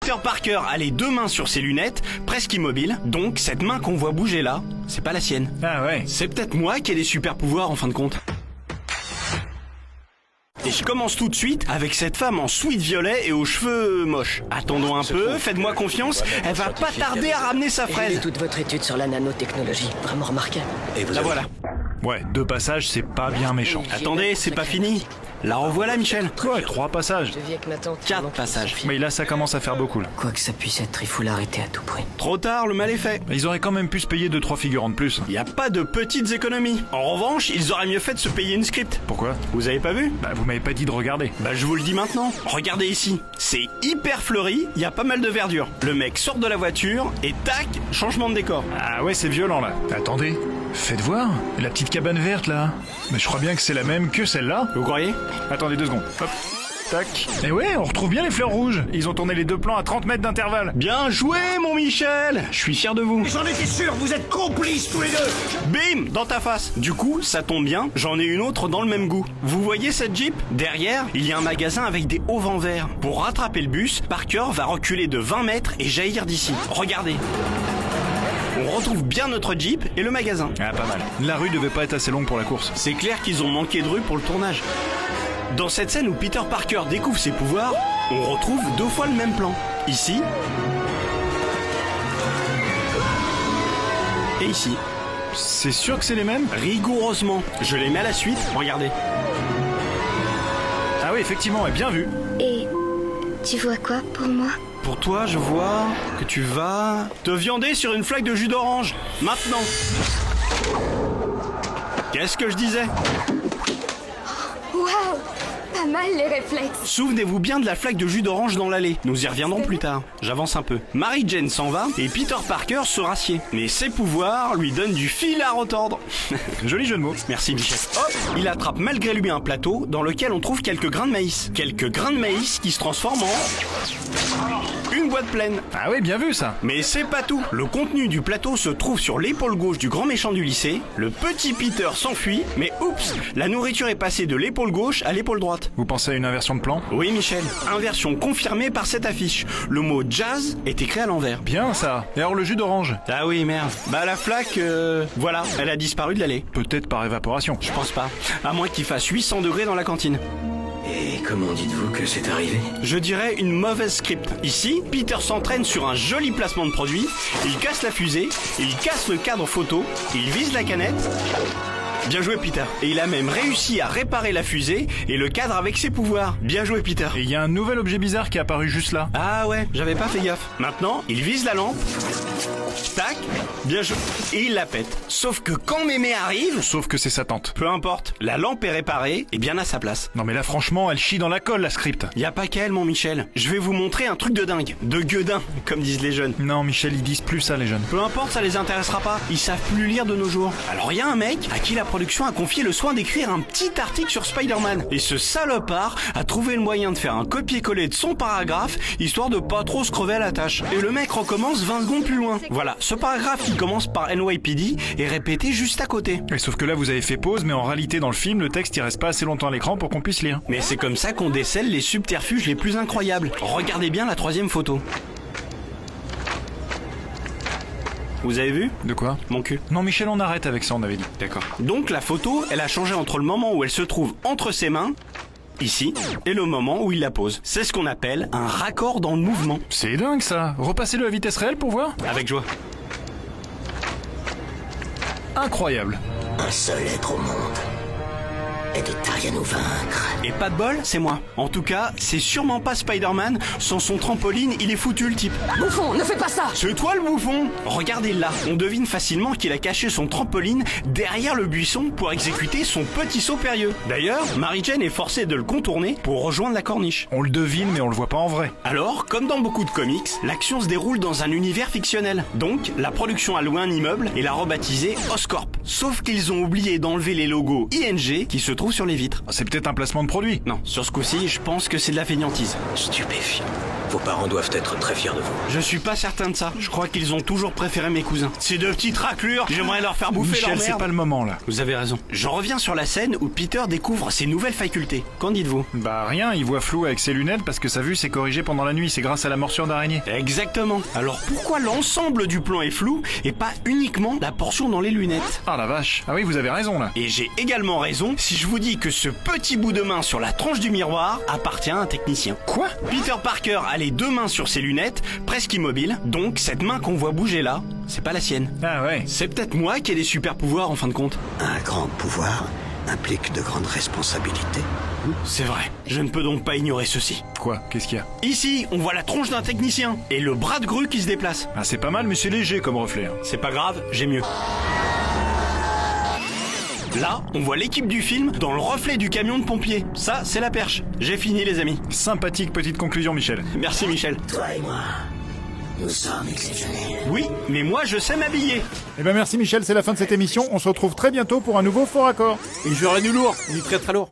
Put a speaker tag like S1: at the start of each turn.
S1: Peter Parker a les deux mains sur ses lunettes, presque immobile, donc cette main qu'on voit bouger là, c'est pas la sienne.
S2: Ah ouais.
S1: C'est peut-être moi qui ai des super pouvoirs en fin de compte. Et je commence tout de suite avec cette femme en sweat violet et aux cheveux moches. Attendons un peu, faites-moi confiance, elle va pas tarder à ramener sa
S3: J'ai
S1: fraise.
S3: lu toute votre étude sur la nanotechnologie, vraiment remarquable.
S4: Et vous
S1: La
S4: avez...
S1: voilà.
S2: Ouais, 2 passages, c'est pas bien méchant.
S1: Attendez, c'est pas fini. La revoilà, Michel.
S2: Ouais, 3 passages.
S3: Je vis avec ma tante.
S1: 4 passages.
S2: Mais là, ça commence à faire beaucoup, là.
S3: Quoi que ça puisse être, il faut l'arrêter à tout prix.
S1: Trop tard, le mal est fait.
S2: Ils auraient quand même pu se payer 2-3 figurants de plus.
S1: Y a pas de petites économies. En revanche, ils auraient mieux fait de se payer une script.
S2: Pourquoi?
S1: Vous avez pas vu?
S2: Bah, vous m'avez pas dit de regarder.
S1: Bah je vous le dis maintenant. Regardez ici. C'est hyper fleuri, y a pas mal de verdure. Le mec sort de la voiture et tac, changement de décor.
S2: Ah ouais, c'est violent, là. Attendez, faites voir. La petite cabane verte, là. Mais je crois bien que c'est la même que celle-là.
S1: Vous croyez?
S2: Attendez 2 secondes. Hop. Tac. Et ouais, on retrouve bien les fleurs rouges. Ils ont tourné les 2 plans à 30 mètres d'intervalle.
S1: Bien joué, mon Michel. Je suis fier de vous.
S4: J'en étais sûr, vous êtes complices tous les deux.
S1: Bim, dans ta face. Du coup, ça tombe bien, j'en ai une autre dans le même goût. Vous voyez cette Jeep? Derrière, il y a un magasin avec des hauts vents verts. Pour rattraper le bus, Parker va reculer de 20 mètres et jaillir d'ici. Regardez. On retrouve bien notre Jeep et le magasin.
S2: Ah, pas mal. La rue devait pas être assez longue pour la course.
S1: C'est clair qu'ils ont manqué de rue pour le tournage. Dans cette scène où Peter Parker découvre ses pouvoirs, on retrouve 2 fois le même plan. Ici. Et ici.
S2: C'est sûr que c'est les mêmes?
S1: Rigoureusement. Je les mets à la suite, regardez.
S2: Ah oui, effectivement, ouais, bien vu.
S5: Et tu vois quoi pour moi?
S1: Pour toi, je vois que tu vas te viander sur une flaque de jus d'orange. Maintenant. Qu'est-ce que je disais?
S5: Waouh! Pas mal les réflexes.
S1: Souvenez-vous bien de la flaque de jus d'orange dans l'allée. Nous y reviendrons plus tard. J'avance un peu. Mary Jane s'en va et Peter Parker se rassied. Mais ses pouvoirs lui donnent du fil à retordre.
S2: Joli jeu de mots.
S1: Merci Michel. Hop, il attrape malgré lui un plateau dans lequel on trouve quelques grains de maïs. Quelques grains de maïs qui se transforment en une boîte pleine.
S2: Ah oui, bien vu ça.
S1: Mais c'est pas tout. Le contenu du plateau se trouve sur l'épaule gauche du grand méchant du lycée. Le petit Peter s'enfuit, mais oups, la nourriture est passée de l'épaule gauche à l'épaule droite.
S2: Vous pensez à une inversion de plan?
S1: Oui Michel, inversion confirmée par cette affiche. Le mot jazz est écrit à l'envers.
S2: Bien ça. Et alors le jus d'orange?
S1: Ah oui merde. Bah la flaque, voilà, elle a disparu de l'allée.
S2: Peut-être par évaporation.
S1: Je pense pas. À moins qu'il fasse 800 degrés dans la cantine.
S4: Et comment dites-vous que c'est arrivé?
S1: Je dirais une mauvaise script. Ici, Peter s'entraîne sur un joli placement de produit, il casse la fusée, il casse le cadre photo, il vise la canette. Bien joué Peter. Et il a même réussi à réparer la fusée et le cadre avec ses pouvoirs. Bien joué Peter.
S2: Et il y a un nouvel objet bizarre qui est apparu juste là.
S1: Ah ouais, j'avais pas fait gaffe. Maintenant, il vise la lampe. Tac, bien joué. Et il la pète. Sauf que quand Mémé arrive,
S2: Sauf que c'est sa tante.
S1: peu importe, la lampe est réparée et bien à sa place.
S2: Non mais là franchement, elle chie dans la colle la script.
S1: Y a pas qu'elle mon Michel. Je vais vous montrer un truc de dingue. De gueudin, comme disent les jeunes.
S2: Non Michel, ils disent plus ça les jeunes.
S1: Peu importe, ça les intéressera pas. Ils savent plus lire de nos jours. Alors y a un mec à qui la production a confié le soin d'écrire un petit article sur Spider-Man. Et ce salopard a trouvé le moyen de faire un copier-coller de son paragraphe, histoire de pas trop se crever à la tâche. Et le mec recommence 20 secondes plus loin. Voilà, ce paragraphe qui commence par NYPD est répété juste à côté.
S2: Et sauf que là vous avez fait pause, mais en réalité dans le film, le texte il reste pas assez longtemps à l'écran pour qu'on puisse lire.
S1: Mais c'est comme ça qu'on décèle les subterfuges les plus incroyables. Regardez bien la 3e photo. Vous avez vu?
S2: De quoi?
S1: Mon cul.
S2: Non Michel, on arrête avec ça, on avait dit.
S1: D'accord. Donc la photo, elle a changé entre le moment où elle se trouve entre ses mains, ici, et le moment où il la pose. C'est ce qu'on appelle un raccord dans le mouvement.
S2: C'est dingue ça. Repassez-le à vitesse réelle pour voir.
S1: Avec joie.
S2: Incroyable.
S4: Un seul être au monde. Et de taille à nous vaincre.
S1: Et pas de bol, c'est moi. En tout cas, c'est sûrement pas Spider-Man. Sans son trampoline, il est foutu le type.
S3: Bouffon, ne fais pas ça!
S1: C'est toi le bouffon! Regardez là, on devine facilement qu'il a caché son trampoline derrière le buisson pour exécuter son petit saut périlleux. D'ailleurs, Mary Jane est forcée de le contourner pour rejoindre la corniche.
S2: On le devine mais on le voit pas en vrai.
S1: Alors, comme dans beaucoup de comics, l'action se déroule dans un univers fictionnel. Donc, la production a loué un immeuble et l'a rebaptisé Oscorp. Sauf qu'ils ont oublié d'enlever les logos ING qui se trouvent sur les vitres.
S2: C'est peut-être un placement de produit.
S1: Non, sur ce coup-ci, je pense que c'est de la fainéantise.
S4: Stupéfiant. Vos parents doivent être très fiers de vous.
S1: Je suis pas certain de ça. Je crois qu'ils ont toujours préféré mes cousins. Ces deux petites raclures, j'aimerais leur faire bouffer leur
S2: Michel, c'est
S1: merde.
S2: pas le moment là.
S1: Vous avez raison. Je reviens sur la scène où Peter découvre ses nouvelles facultés. Qu'en dites-vous?
S2: Bah rien, il voit flou avec ses lunettes parce que sa vue s'est corrigée pendant la nuit, c'est grâce à la morsure d'araignée.
S1: Exactement. Alors pourquoi l'ensemble du plan est flou et pas uniquement la portion dans les lunettes?
S2: Ah la vache. Ah oui, vous avez raison là.
S1: Et j'ai également raison si je vous dis que ce petit bout de main sur la tranche du miroir appartient à un technicien.
S2: Quoi?
S1: Peter Parker a les deux mains sur ses lunettes, presque immobiles, donc cette main qu'on voit bouger là, c'est pas la sienne.
S2: Ah ouais.
S1: C'est peut-être moi qui ai des super pouvoirs en fin de compte.
S4: Un grand pouvoir implique de grandes responsabilités.
S1: C'est vrai, je ne peux donc pas ignorer ceci.
S2: Quoi? Qu'est-ce qu'il y a?
S1: Ici, on voit la tronche d'un technicien et le bras de grue qui se déplace.
S2: Ah c'est pas mal mais c'est léger comme reflet. Hein.
S1: C'est pas grave, j'ai mieux. Là, on voit l'équipe du film dans le reflet du camion de pompiers. Ça, c'est la perche. J'ai fini les amis.
S2: Sympathique petite conclusion Michel.
S1: Merci Michel.
S4: Toi et moi, nous sommes exceptionnels.
S1: Oui, mais moi je sais m'habiller.
S6: Eh ben merci Michel, c'est la fin de cette émission. On se retrouve très bientôt pour un nouveau Fort Accord.
S7: Et j'aurai du lourd, du très très lourd.